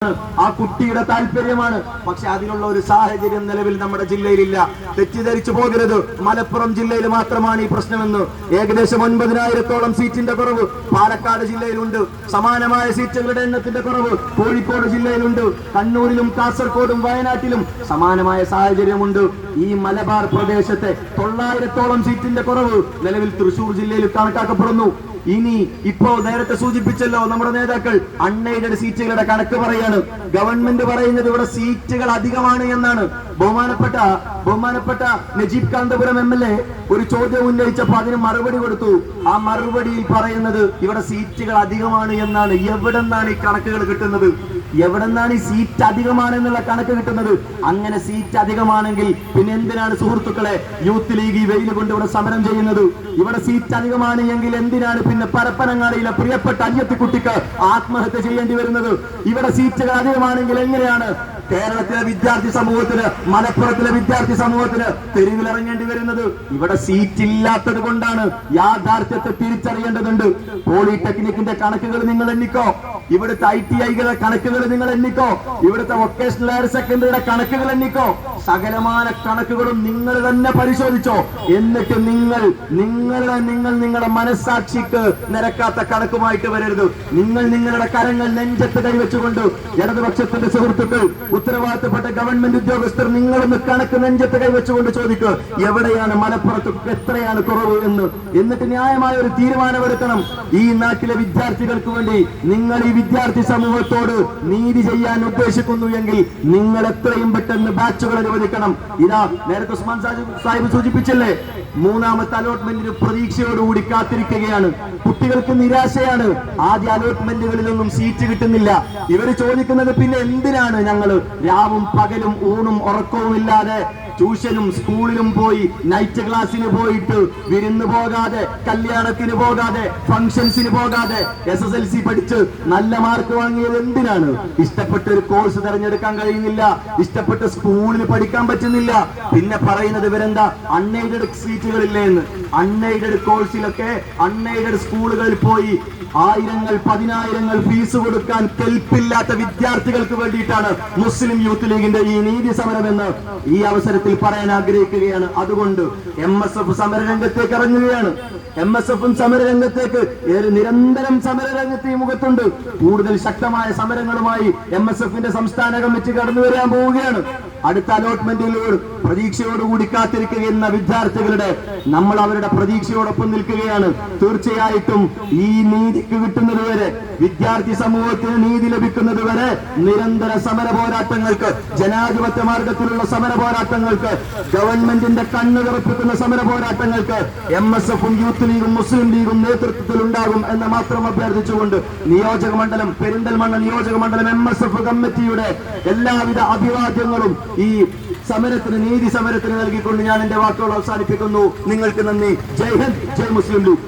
ആ കുട്ടിയുടെ താല്പര്യമാണ്. പക്ഷെ അതിനുള്ള ഒരു സാഹചര്യം നിലവിൽ നമ്മുടെ ജില്ലയിലില്ല. തെറ്റിദ്ധരിച്ചു പോകരുത്, മലപ്പുറം ജില്ലയിൽ മാത്രമാണ് ഈ പ്രശ്നമെന്ന്. ഏകദേശം 9,000-ഓളം സീറ്റിന്റെ കുറവ് പാലക്കാട് ജില്ലയിലുണ്ട്. സമാനമായ സീറ്റുകളുടെ എണ്ണത്തിന്റെ കുറവ് കോഴിക്കോട് ജില്ലയിലുണ്ട്. കണ്ണൂരിലും കാസർഗോഡും വയനാട്ടിലും സമാനമായ സാഹചര്യമുണ്ട്. ഈ മലബാർ പ്രദേശത്തെ 900-ഓളം സീറ്റിന്റെ കുറവ് നിലവിൽ തൃശൂർ ജില്ലയിൽ കണക്കാക്കപ്പെടുന്നു. ഇനി ഇപ്പോ നേരത്തെ സൂചിപ്പിച്ചല്ലോ നമ്മുടെ നേതാക്കൾ, അൺഎയ്ഡഡ് സീറ്റുകളുടെ കണക്ക് പറയാണ്. ഗവൺമെന്റ് പറയുന്നത് ഇവിടെ സീറ്റുകൾ അധികമാണ് എന്നാണ്. ബഹുമാനപ്പെട്ട നജീബ് കാന്തപുരം MLA ഒരു ചോദ്യം ഉന്നയിച്ചപ്പോൾ അതിന് മറുപടി കൊടുത്തു. ആ മറുപടിയിൽ പറയുന്നത് ഇവിടെ സീറ്റുകൾ അധികമാണ് എന്നാണ്. എവിടെന്നാണ് ഈ കണക്കുകൾ കിട്ടുന്നത്? എവിടെന്നാണ് ഈ സീറ്റ് അധികമാണെന്നുള്ള കണക്ക് കിട്ടുന്നത്? അങ്ങനെ സീറ്റ് അധികമാണെങ്കിൽ പിന്നെ എന്തിനാണ് സുഹൃത്തുക്കളെ യൂത്ത് ലീഗ് ഈ വെയിൽ കൊണ്ട് ഇവിടെ സമരം ചെയ്യുന്നത്? ഇവിടെ സീറ്റ് അധികമാണ് എങ്കിൽ എന്തിനാണ് പിന്നെ പരപ്പനങ്ങാടിയിലെ പ്രിയപ്പെട്ട അയ്യത്തിക്കുട്ടിക്ക് ആത്മഹത്യ ചെയ്യേണ്ടി വരുന്നത്? ഇവിടെ സീറ്റുകൾ അധികമാണെങ്കിൽ എങ്ങനെയാണ് കേരളത്തിലെ വിദ്യാർത്ഥി സമൂഹത്തിന്, മലപ്പുറത്തിലെ വിദ്യാർത്ഥി സമൂഹത്തിന് തെരുവിലിറങ്ങേണ്ടി വരുന്നത്? ഇവിടെ സീറ്റ് ഇല്ലാത്തത് കൊണ്ടാണ്. യാഥാർത്ഥ്യത്തെ തിരിച്ചറിയേണ്ടതുണ്ട്. പോളിടെക്നിക്കിന്റെ കണക്കുകൾ നിങ്ങൾ എണ്ണിക്കോ, ഇവിടുത്തെ ITIകളുടെ കണക്കുകൾ നിങ്ങൾ എണ്ണിക്കോ, ഇവിടുത്തെ വൊക്കേഷണൽ ഹയർ സെക്കൻഡറിയുടെ കണക്കുകൾ എണ്ണിക്കോ. സകലമാന കണക്കുകളും നിങ്ങൾ തന്നെ പരിശോധിച്ചോ. എന്നിട്ട് നിങ്ങൾ നിങ്ങളുടെ മനസ്സാക്ഷിക്ക് നിരക്കാത്ത കണക്കുമായിട്ട് വരരുത്. നിങ്ങളുടെ കരങ്ങൾ നെഞ്ചത്ത് കൈവച്ചുകൊണ്ട് ഇടതുപക്ഷത്തിന്റെ സുഹൃത്തുക്കൾ, ഉത്തരവാദിത്തപ്പെട്ട ഗവൺമെന്റ് ഉദ്യോഗസ്ഥർ, നിങ്ങളൊന്ന് കണക്ക് നെഞ്ചത്ത് കൈവച്ചുകൊണ്ട് ചോദിക്കുക, എവിടെയാണ് മലപ്പുറത്ത് എത്രയാണ് കുറവ് എന്ന്. എന്നിട്ട് ന്യായമായ ഒരു തീരുമാനമെടുക്കണം. ഈ നാട്ടിലെ വിദ്യാർത്ഥികൾക്ക് വേണ്ടി നിങ്ങൾ ഈ വിദ്യാർത്ഥി സമൂഹത്തോട് നീതി ചെയ്യാൻ ഉദ്ദേശിക്കുന്നു എങ്കിൽ നിങ്ങൾ എത്രയും പെട്ടെന്ന് ബാച്ചുകൾ അനുവദിക്കണം. ഇതാ നേരത്തെ ഉസ്മാൻ സാഹിബ് സൂചിപ്പിച്ചല്ലേ, 3ാമത്തെ അലോട്ട്മെന്റിന് പ്രതീക്ഷയോടുകൂടി കാത്തിരിക്കുകയാണ്. കുട്ടികൾക്ക് നിരാശയാണ്. ആദ്യ അലോട്ട്മെന്റുകളിലൊന്നും സീറ്റ് കിട്ടുന്നില്ല. ഇവർ ചോദിക്കുന്നത് പിന്നെ എന്തിനാണ് ഞങ്ങൾ രാവും പകലും ഊണും ഉറക്കവും ഇല്ലാതെ ട്യൂഷനും സ്കൂളിലും പോയി നൈറ്റ് ക്ലാസ്സിന് പോയിട്ട് വിരുന്ന് പോകാതെ, കല്യാണത്തിന് പോകാതെ, ഫംഗ്ഷൻസിന് പോകാതെ SSLC പഠിച്ച് നല്ല മാർക്ക് വാങ്ങിയത് എന്തിനാണ്? ഇഷ്ടപ്പെട്ട ഒരു കോഴ്സ് തിരഞ്ഞെടുക്കാൻ കഴിയുന്നില്ല, ഇഷ്ടപ്പെട്ട സ്കൂളിൽ പഠിക്കാൻ പറ്റുന്നില്ല. പിന്നെ പറയുന്നത് ഇവരെന്താ അൺഎയ്ഡഡ് സീറ്റുകളില്ലേ എന്ന്. അൺഎയ്ഡഡ് കോഴ്സിലൊക്കെ അൺഎയ്ഡഡ് സ്കൂളുകളിൽ പോയി ആയിരങ്ങൾ 10,000ങ്ങൾ ഫീസ് കൊടുക്കാൻ കെൽപ്പില്ലാത്ത വിദ്യാർത്ഥികൾക്ക് വേണ്ടിയിട്ടാണ് മുസ്ലിം യൂത്ത് ലീഗിന്റെ ഈ നീതി സമരമെന്ന് ഈ അവസരത്തിൽ പറയാൻ ആഗ്രഹിക്കുകയാണ്. അതുകൊണ്ട് MSF സമരരംഗത്തേക്ക് ഇറങ്ങുകയാണ്. MSFും സമരരംഗത്തേക്ക് നിരന്തരം സമരരംഗത്ത് ഈ മുഖത്തുണ്ട്. കൂടുതൽ ശക്തമായ സമരങ്ങളുമായി MSFന്റെ സംസ്ഥാന കമ്മിറ്റി കടന്നു വരാൻ പോവുകയാണ്. അടുത്ത അലോട്ട്മെന്റിലൂടെ പ്രതീക്ഷയോടുകൂടി കാത്തിരിക്കുന്ന വിദ്യാർത്ഥികളുടെ നമ്മൾ അവരുടെ പ്രതീക്ഷയോടൊപ്പം നിൽക്കുകയാണ്. തീർച്ചയായിട്ടും ഈ നീതിക്ക് കിട്ടുന്നത് വരെ, വിദ്യാർത്ഥി സമൂഹത്തിന് നീതി ലഭിക്കുന്നത് വരെ നിരന്തര സമര പോരാട്ടങ്ങൾക്ക്, ജനാധിപത്യ മാർഗത്തിലുള്ള സമര പോരാട്ടങ്ങൾക്ക്, ഗവൺമെന്റിന്റെ കണ്ണു തുറപ്പിക്കുന്ന സമര പോരാട്ടങ്ങൾക്ക് MSFും യൂത്ത് ലീഗും മുസ്ലിം ലീഗും നേതൃത്വത്തിൽ ഉണ്ടാകും എന്ന് മാത്രം അഭ്യർത്ഥിച്ചുകൊണ്ട് നിയോജക മണ്ഡലം, പെരിന്തൽമണ്ണ നിയോജക മണ്ഡലം MSF കമ്മിറ്റിയുടെ എല്ലാവിധ അഭിവാദ്യങ്ങളും ഈ സമരത്തിന്, നീതി സമരത്തിന് നൽകിക്കൊണ്ട് ഞാൻ എന്റെ വാക്കുകൾ അവസാനിപ്പിക്കുന്നു. നിങ്ങൾക്ക് നന്ദി. ജയ് ഹിന്ദ്, ജയ് മുസ്ലിം ലീഗ്.